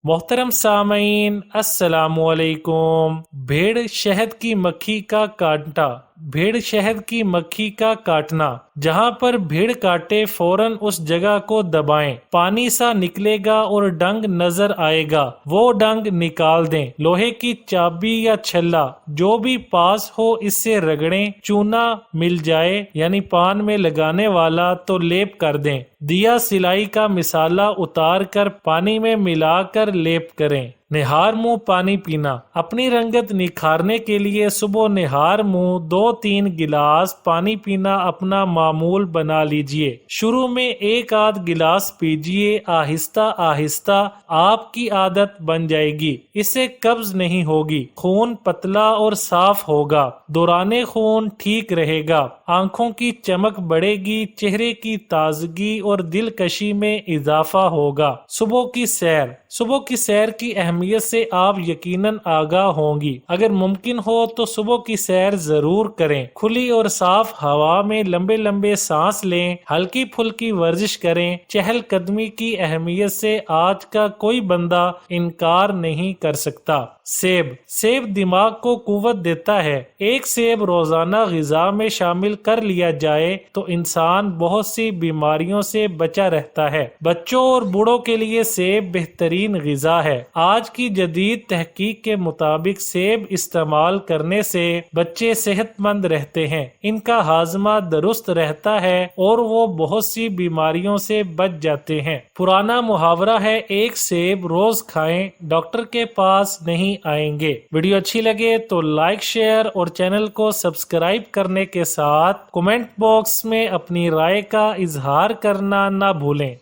मोहतरम सामईन अस्सलामु अलैकुम। भेड़ शहद की मक्खी का कांटा। भेड़ शहद की मक्खी का काटना। जहां पर भीड़ काटे फौरन उस जगह को दबाएं। पानी सा निकलेगा और डंग नजर आएगा, वो डंग निकाल दें। लोहे की चाबी या छल्ला जो भी पास हो इससे रगड़ें। चूना मिल जाए यानी पान में लगाने वाला तो लेप कर दें। दिया सिलाई का मिसाला उतार कर पानी में मिलाकर लेप करें। निहार मुंह पानी पीना। अपनी रंगत निखारने के लिए सुबह निहार मुंह 2-3 गिलास पानी पीना अपना मामूल बना लीजिए। शुरू में 1 आध गिलास पीजिए, आहिस्ता आहिस्ता आपकी आदत बन जाएगी। इससे कब्ज नहीं होगी, खून पतला और साफ होगा, दौराने खून ठीक रहेगा, आंखों की चमक बढ़ेगी, चेहरे की ताजगी और दिलकशी में इजाफा होगा। सुबह की सैर की अहमियत से आप यकीनन आगाह होंगी। अगर मुमकिन हो तो सुबह की सैर जरूर करें। खुली और साफ हवा में लंबे लंबे सांस लें, हल्की फुल्की वर्जिश करें। चहल कदमी की अहमियत से आज का कोई बंदा इनकार नहीं कर सकता। सेब दिमाग को कुव्वत देता है। एक सेब रोजाना ग़िज़ा में शामिल कर लिया जाए तो इंसान बहुत सी बीमारियों से बचा रहता है। बच्चों और बूढ़ों के लिए सेब बेहतरीन ग़िज़ा है। आज की जदीद तहकीक के मुताबिक सेब इस्तेमाल करने से बच्चे सेहतमंद रहते हैं, इनका हाजमा दुरुस्त रहता है और वो बहुत सी बीमारियों से बच जाते हैं। पुराना मुहावरा है, एक सेब रोज खाएं, डॉक्टर के पास नहीं आएंगे। वीडियो अच्छी लगे तो लाइक, शेयर और चैनल को सब्सक्राइब करने के साथ कमेंट बॉक्स में अपनी राय का इजहार करना ना भूलें।